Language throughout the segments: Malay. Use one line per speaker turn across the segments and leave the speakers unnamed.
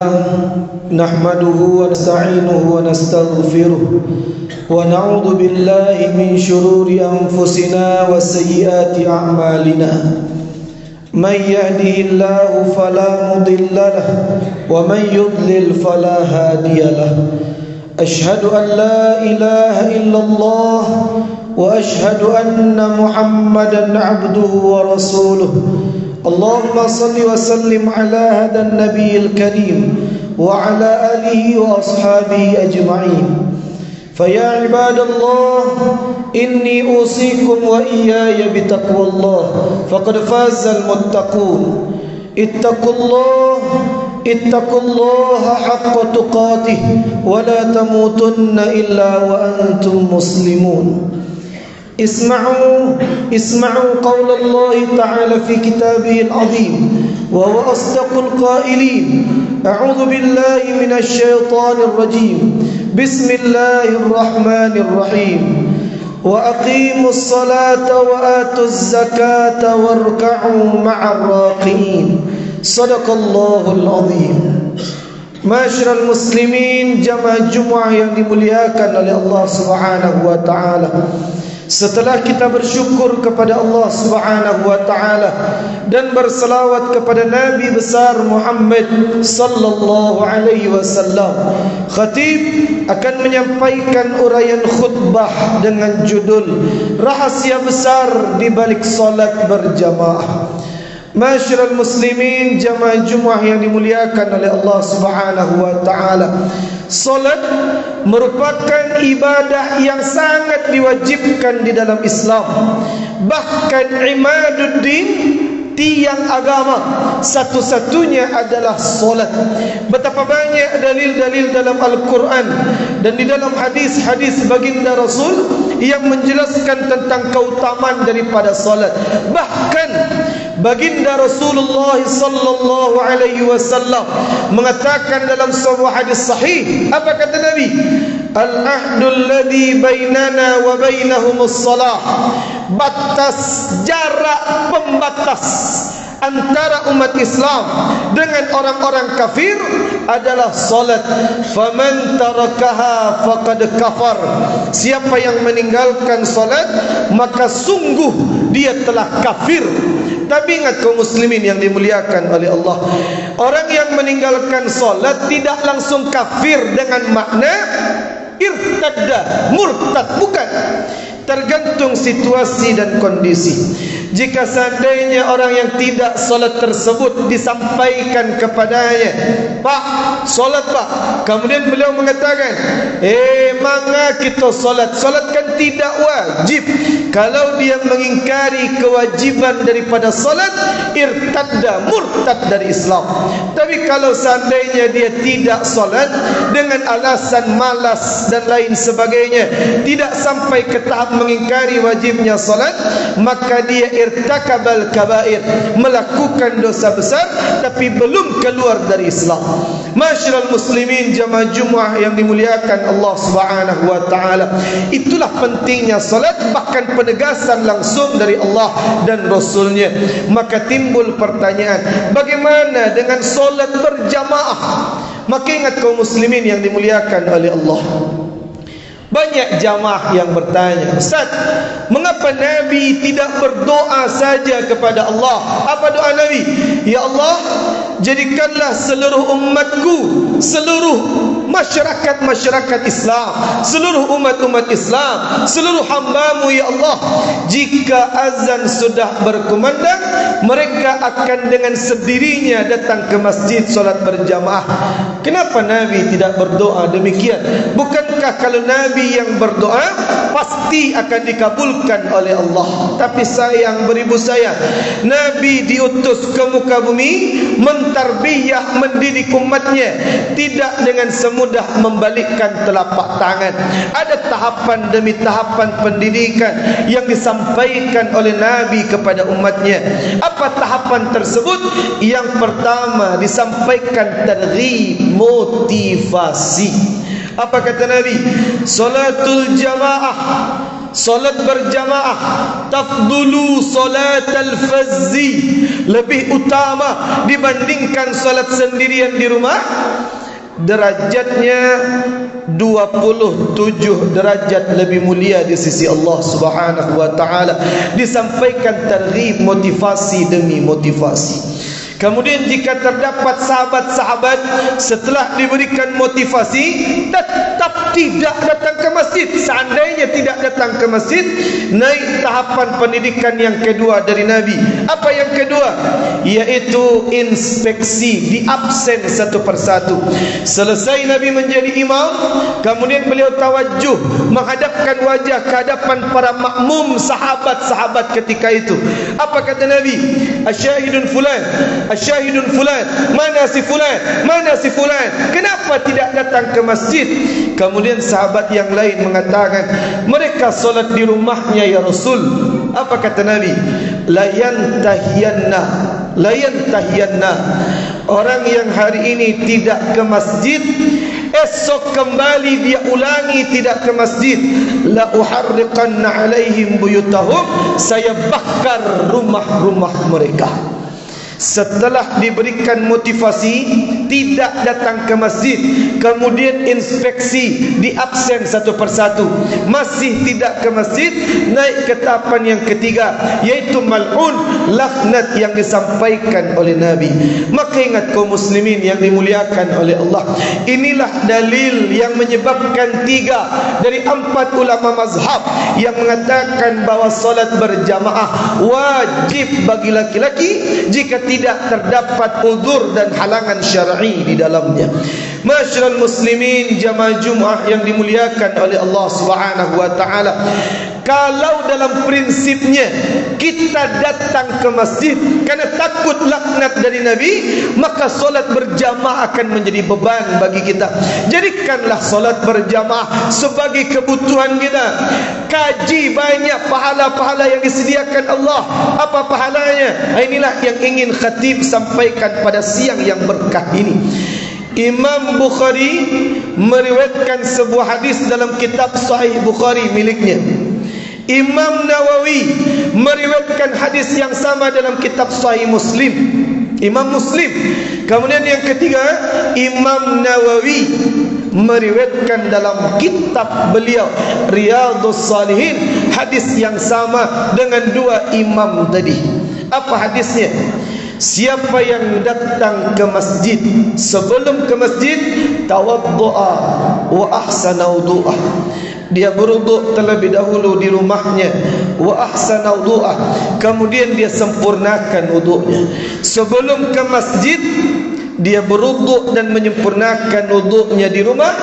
نحمده ونستعينه ونستغفره ونعوذ بالله من شرور أنفسنا وسيئات أعمالنا من يهده الله فلا مضل له ومن يضلل فلا هادي له أشهد أن لا إله إلا الله وأشهد أن محمدا عبده ورسوله اللهم صل وسلم على هذا النبي الكريم وعلى آله وأصحابه أجمعين فيا عباد الله إني أوصيكم وإياي بتقوى الله فقد فاز المتقون اتقوا الله حق تقاته ولا تموتن إلا وأنتم مسلمون اسمعوا قول الله تعالى في كتابه العظيم وهو أصدق القائلين أعوذ بالله من الشيطان الرجيم بسم الله الرحمن الرحيم وأقيموا الصلاة وآتوا الزكاة واركعوا مع الراكعين صدق الله العظيم. Masyarul muslimin, jamaah Jumat yang dimuliakan oleh Allah Subhanahu wa taala. Setelah kita bersyukur kepada Allah Subhanahu wa taala dan berselawat kepada Nabi besar Muhammad sallallahu alaihi wasallam, khatib akan menyampaikan uraian khutbah dengan judul Rahasia Besar di Balik Salat Berjamaah. Masyarul muslimin, jamaah Jumat yang dimuliakan oleh Allah Subhanahu wa taala. Salat merupakan ibadah yang sangat diwajibkan di dalam Islam. Bahkan imaduddin, tiang agama satu-satunya adalah salat. Betapa banyak dalil-dalil dalam Al-Quran dan di dalam hadis-hadis baginda Rasul yang menjelaskan tentang keutamaan daripada salat. Bahkan baginda Rasulullah sallallahu alaihi wasallam mengatakan dalam sebuah hadis sahih, apa kata Nabi? Al-ahdul ladzi bainana wa bainahumus salah. Batas, jarak pembatas antara umat Islam dengan orang-orang kafir adalah salat. Faman tarakaha faqad kafar. Siapa yang meninggalkan salat maka sungguh dia telah kafir. Tapi ingat kaum muslimin yang dimuliakan oleh Allah, orang yang meninggalkan salat tidak langsung kafir dengan makna irtadda, murtad, bukan. Tergantung situasi dan kondisi. Jika seandainya orang yang tidak salat tersebut disampaikan kepadanya, "Pak, salat Pak." Kemudian beliau mengatakan, "Mangga kita salat. Salat kan tidak wajib." Kalau dia mengingkari kewajiban daripada salat, irtadda, murtad dari Islam. Tapi kalau seandainya dia tidak salat dengan alasan malas dan lain sebagainya, tidak sampai ke tahap mengingkari wajibnya salat, maka dia irtakabal kabair, melakukan dosa besar tapi belum keluar dari Islam. Masyarul muslimin, jamaah Jumat yang dimuliakan Allah Subhanahu wa taala. Itulah pentingnya salat, bahkan penegasan langsung dari Allah dan Rasulnya. Maka timbul pertanyaan, bagaimana dengan salat berjamaah? Maka ingat kaum muslimin yang dimuliakan oleh Allah, banyak jamaah yang bertanya, "Ustaz, mengapa Nabi tidak berdoa saja kepada Allah?" Apa doa Nabi? "Ya Allah, jadikanlah seluruh umatku, seluruh masyarakat Islam, seluruh umat Islam, seluruh hamba-Mu ya Allah, jika azan sudah berkumandang, mereka akan dengan sendirinya datang ke masjid salat berjamaah." Kenapa Nabi tidak berdoa demikian? Bukankah kalau Nabi yang berdoa pasti akan dikabulkan oleh Allah? Tapi sayang beribu sayang, Nabi diutus ke muka bumi mentarbiyah, mendidik umatnya, tidak dengan semudah membalikkan telapak tangan. Ada tahapan demi tahapan pendidikan yang disampaikan oleh Nabi kepada umatnya. Apa tahapan tersebut? Yang pertama disampaikan targhib, motivasi. Apa kata Nabi? Salatul jamaah solat berjamaah tafdulu salatal fazzi, lebih utama dibandingkan solat sendirian di rumah. Derajatnya 27 derajat lebih mulia di sisi Allah Subhanahu wa taala. Disampaikan targhib, motivasi demi motivasi. Kemudian jika terdapat sahabat-sahabat setelah diberikan motivasi tetap tidak datang ke masjid, seandainya tidak datang ke masjid, naik tahapan pendidikan yang kedua dari Nabi. Apa yang kedua? Yaitu inspeksi, diabsen satu persatu. Selesai Nabi menjadi imam, kemudian beliau tawajuh menghadapkan wajah ke hadapan para makmum sahabat-sahabat ketika itu. Apa kata Nabi? Asyahidun fulan, asyahidun fulan, mana si fulan, mana si fulan, kenapa tidak datang ke masjid? Kemudian sahabat yang lain mengatakan, mereka solat di rumahnya ya Rasul. Apa kata Nabi? Layantahiyanna, layantahiyanna, orang yang hari ini tidak ke masjid, esok kembali dia ulangi tidak ke masjid, la uharriqanna alaihim buyutahum, saya bakar rumah-rumah mereka. Setelah diberikan motivasi, tidak datang ke masjid, kemudian inspeksi, diabsen satu persatu, masih tidak ke masjid, naik ke tahapan yang ketiga, yaitu mal'un, laknat yang disampaikan oleh Nabi. Maka ingat kaum muslimin yang dimuliakan oleh Allah, inilah dalil yang menyebabkan 3 dari 4 ulama mazhab yang mengatakan bahawa solat berjamaah wajib bagi laki-laki jika tidak terdapat uzur dan halangan syar'i di dalamnya. Masyarul muslimin jamaah Jumaah yang dimuliakan oleh Allah Subhanahu wa taala, kalau dalam prinsipnya kita datang ke masjid karena takut laknat dari Nabi, maka solat berjamaah akan menjadi beban bagi kita. Jadikanlah solat berjamaah sebagai kebutuhan kita. Kaji banyak pahala-pahala yang disediakan Allah. Apa pahalanya? Inilah yang ingin khatib sampaikan pada siang yang berkah ini. Imam Bukhari meriwayatkan sebuah hadis dalam kitab Sahih Bukhari miliknya. Imam Nawawi meriwayatkan hadis yang sama dalam kitab Sahih Muslim, Imam Muslim. Kemudian yang ketiga, Imam Nawawi meriwayatkan dalam kitab beliau Riyadhus Shalihin hadis yang sama dengan 2 imam tadi. Apa hadisnya? Siapa yang datang ke masjid, sebelum ke masjid tawaddu'a wa ahsana wudu'ah, dia berwuduk terlebih dahulu di rumahnya, wa ahsana wudu'ah, kemudian dia sempurnakan wuduknya. Sebelum ke masjid dia berwuduk dan menyempurnakan wuduknya di rumah,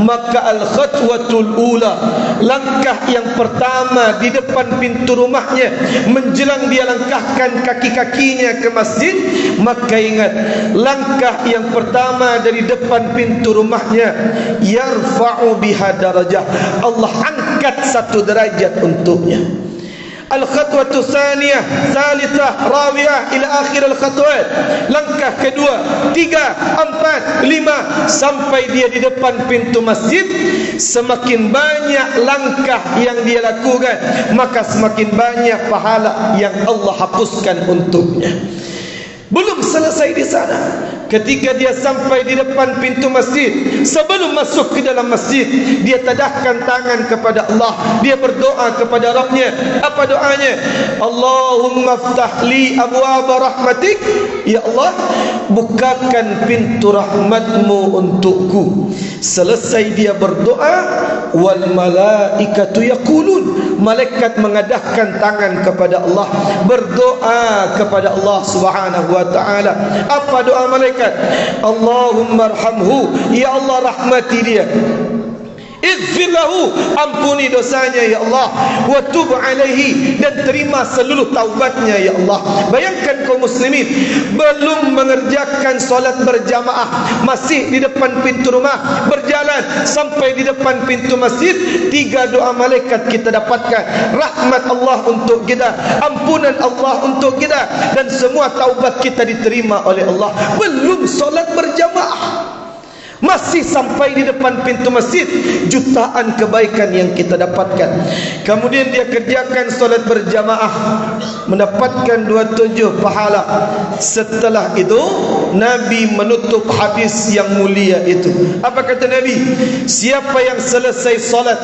maka al-khatwatul ula, langkah yang pertama di depan pintu rumahnya, menjelang dia langkahkan kaki-kakinya ke masjid, maka ingat, langkah yang pertama dari depan pintu rumahnya, yarfa'u biha darajah, Allah angkat 1 derajat untuknya. Al-khatwatu tsaniyah, tsalitsah, rabi'ah ila akhir al-khatwat. Langkah kedua, 3, 4, 5 sampai dia di depan pintu masjid. Semakin banyak langkah yang dia lakukan, maka semakin banyak pahala yang Allah hapuskan untuknya. Belum selesai di sana, ketika dia sampai di depan pintu masjid, sebelum masuk ke dalam masjid, dia tadahkan tangan kepada Allah, dia berdoa kepada Rabbnya. Apa doanya? Allahumma ftah li abwaab rahmatik, ya Allah, bukakan pintu rahmatmu untukku. Selesai dia berdoa, wal malaikatu yaqulun, malaikat mengadahkan tangan kepada Allah, berdoa kepada Allah Subhanahu wa ta'ala. Apa doa malaikat? Allahumma arhamhu, ya Allah rahmati dia, ighfir lahu, ampuni dosanya ya Allah, wa tub alaihi, dan terima seluruh taubatnya ya Allah. Bayangkan kaum muslimin, belum mengerjakan solat berjamaah, masih di depan pintu rumah, berjalan sampai di depan pintu masjid, 3 doa malaikat kita dapatkan. Rahmat Allah untuk kita, ampunan Allah untuk kita, dan semua taubat kita diterima oleh Allah. Belum solat berjamaah, masih sampai di depan pintu masjid, jutaan kebaikan yang kita dapatkan. Kemudian dia kerjakan solat berjamaah, mendapatkan 27 pahala. Setelah itu Nabi menutup hadis yang mulia itu. Apa kata Nabi? Siapa yang selesai solat,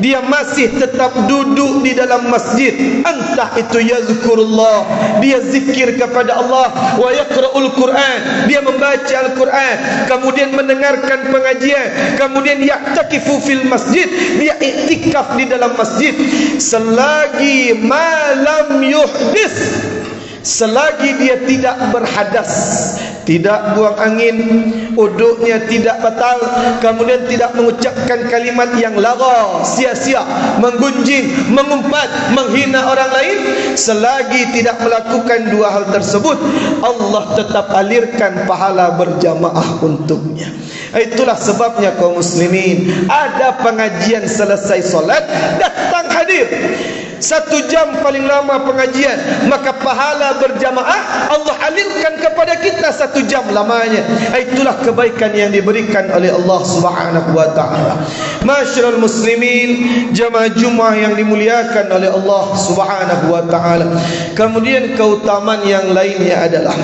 dia masih tetap duduk di dalam masjid, entah itu yazkurullah, dia zikir kepada Allah, wa yaqra'ul Quran, dia membaca Al-Quran, kemudian mendengarkan pengajian, kemudian ya'takifu fil masjid, dia iktikaf di dalam masjid, selagi malam yuhdis, selagi dia tidak berhadas, tidak buang angin, uduknya tidak batal, kemudian tidak mengucapkan kalimat yang lagha, sia-sia, menggunjing, mengumpat, menghina orang lain, selagi tidak melakukan dua hal tersebut, Allah tetap alirkan pahala berjamaah untuknya. Itulah sebabnya kaum muslimin, ada pengajian selesai solat, datang hadir. 1 jam paling lama pengajian, maka pahala berjamaah Allah alirkan kepada kita 1 jam lamanya. Itulah kebaikan yang diberikan oleh Allah Subhanahu wa taala. Masyarul muslimin, jamaah Jumat yang dimuliakan oleh Allah Subhanahu wa taala. Kemudian keutamaan yang lainnya adalah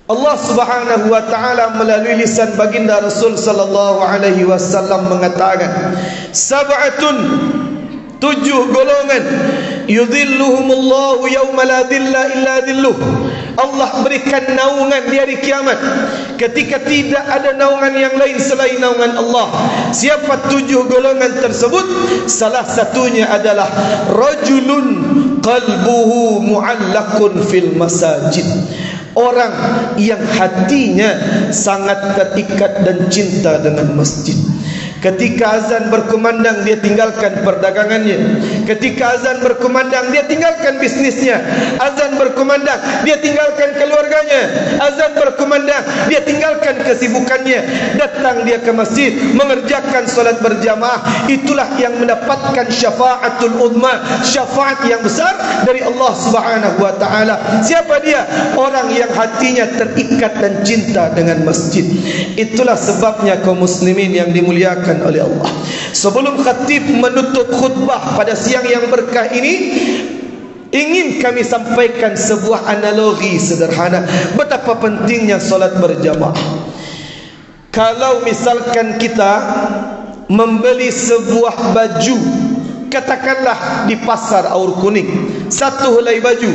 Allah Subhanahu wa taala melalui lisan baginda Rasul sallallahu alaihi wasallam mengatakan, sab'atun, 7 golongan, yudhilluhumullahu yawma la dhilla illa dhilluh, Allah berikan naungan di hari kiamat ketika tidak ada naungan yang lain selain naungan Allah. Siapa 7 golongan tersebut? Salah satunya adalah rajulun qalbuhu mu'allaqun fil masajid, orang yang hatinya sangat terikat dan cinta dengan masjid. Ketika azan berkumandang, dia tinggalkan perdagangannya. Ketika azan berkumandang, dia tinggalkan bisnisnya. Azan berkumandang, dia tinggalkan keluarganya. Azan berkumandang, dia tinggalkan kesibukannya. Datang dia ke masjid, mengerjakan solat berjamaah. Itulah yang mendapatkan syafaatul uzma, syafaat yang besar dari Allah Subhanahu wa taala. Siapa dia? Orang yang hatinya terikat dan cinta dengan masjid. Itulah sebabnya kaum muslimin yang dimuliakan oleh Allah, sebelum khatib menutup khutbah pada siang yang berkah ini, ingin kami sampaikan sebuah analogi sederhana betapa pentingnya solat berjamaah. Kalau misalkan kita membeli sebuah baju, katakanlah di pasar Aur Kuning, 1 helai baju,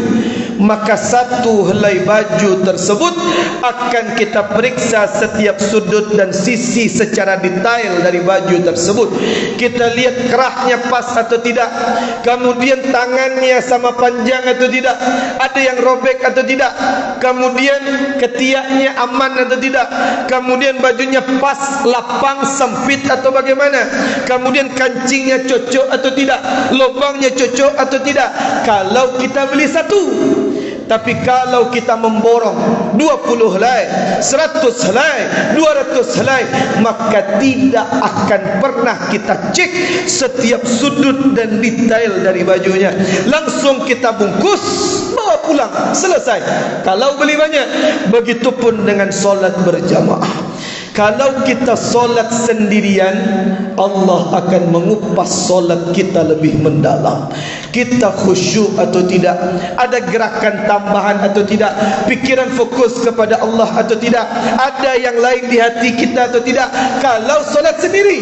maka 1 helai baju tersebut akan kita periksa setiap sudut dan sisi secara detail dari baju tersebut. Kita lihat kerahnya pas atau tidak, kemudian tangannya sama panjang atau tidak, ada yang robek atau tidak, kemudian ketiaknya aman atau tidak, kemudian bajunya pas, lapang, sempit atau bagaimana, kemudian kancingnya cocok atau tidak, lubangnya cocok atau tidak. Kalau kita beli 1, tapi kalau kita memborong 20 helai, 100 helai, 200 helai, maka tidak akan pernah kita cek setiap sudut dan detail dari bajunya. Langsung kita bungkus, bawa pulang, selesai. Kalau beli banyak, begitupun dengan solat berjamaah. Kalau kita solat sendirian, Allah akan mengupas solat kita lebih mendalam. Kita khusyuk atau tidak, ada gerakan tambahan atau tidak, pikiran fokus kepada Allah atau tidak, ada yang lain di hati kita atau tidak. Kalau solat sendiri.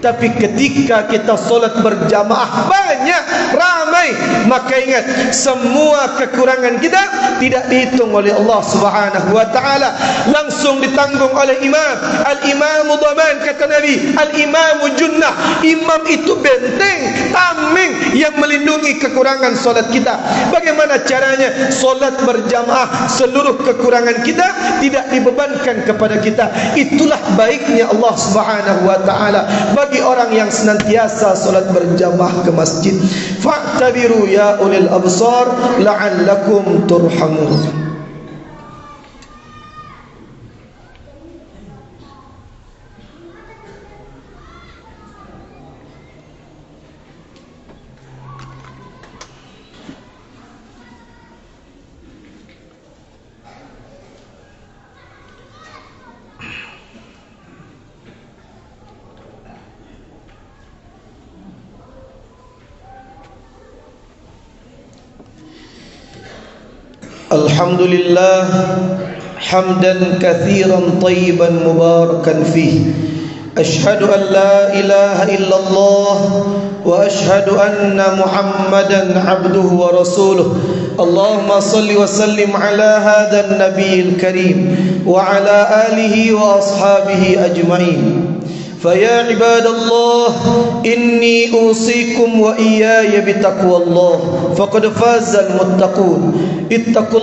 Tapi ketika kita solat berjamaah, banyak, ramai, maka ingat, semua kekurangan kita tidak dihitung oleh Allah Subhanahu wa taala, langsung ditanggung oleh imam. Al-imamu dhaman, kata Nabi, al-imamu junnah, imam itu benteng, tameng yang melindungi kekurangan solat kita. Bagaimana caranya? Solat berjamaah, seluruh kekurangan kita tidak dibebankan kepada kita. Itulah baiknya Allah Subhanahu wa taala bagi orang yang senantiasa solat berjamaah ke masjid. Fa'tabiru ya ulil absar la'allakum turhamun. الحمد لله حمدا كثيرا طيبا مباركا فيه. أشهد أن لا إله إلا الله وأشهد أن محمدا عبده ورسوله. اللهم صل وسلم على هذا النبي الكريم وعلى آله وأصحابه أجمعين. فيا عباد الله إني أوصيكم وإياي بتقوى الله فقد فاز المتقون. اتقوا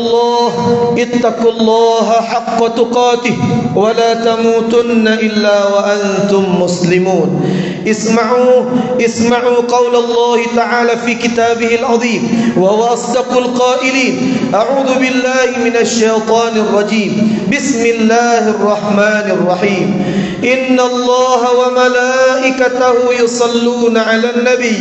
الله حق تقاته ولا تموتن إلا وأنتم مسلمون. اسمعوا قول الله تعالى في كتابه العظيم وهو أصدق القائلين. أعوذ بالله من الشيطان الرجيم. بسم الله الرحمن الرحيم. إن الله وملائكته يصلون على النبي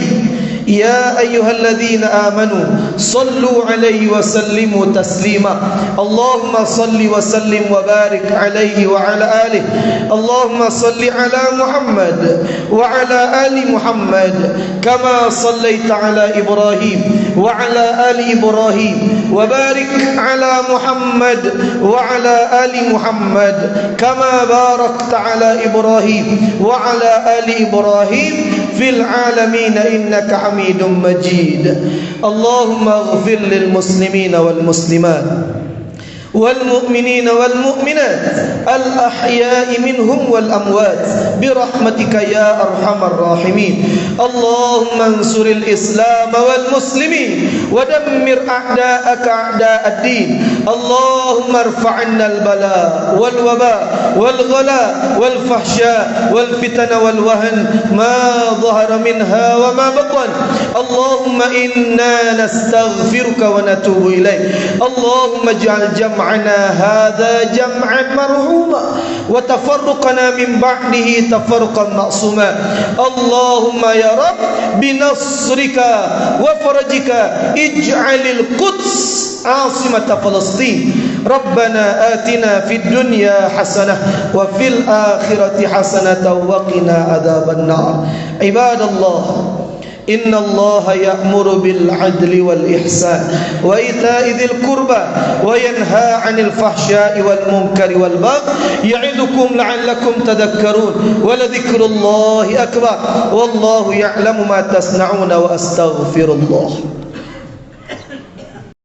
يا أيها الذين آمنوا صلوا عليه وسلموا تسليما. اللهم صل وسلم وبارك عليه وعلى آله. اللهم صل على محمد وعلى آل محمد كما صليت على إبراهيم وعلى آل إبراهيم وبارك على محمد وعلى آل محمد كما باركت على إبراهيم وعلى آل إبراهيم في العالمين إنك حميد مجيد. اللهم اغفر للمسلمين والمسلمات والمؤمنين والمؤمنات الأحياء منهم والأموات برحمتك يا أرحم الراحمين. اللهم انصر الإسلام والمسلمين ودمر أعداءك أعداء الدين. اللهم ارفع عنا البلاء والوباء والغلاء والفحشاء والفتن والوهن ما ظهر منها وما بطن. اللهم إنا نستغفرك ونتوب إليك. اللهم اجعل جمعنا هذا جمعا مرحوما وتفرقنا من بعده تفرقا معصوما. اللهم يا رب بنصرك وفرجك اجعل القدس عاصمة فلسطين. ربنا آتنا في الدنيا حسنة وفي الآخرة حسنة وقنا عذاب النار. عباد الله إن الله يأمر بالعدل والإحسان وإيتاء ذي القربى وينهى عن الفحشاء والمنكر والبغي يعظكم لعلكم تذكرون. ولذكر الله أكبر والله يعلم ما تصنعون وأستغفر الله.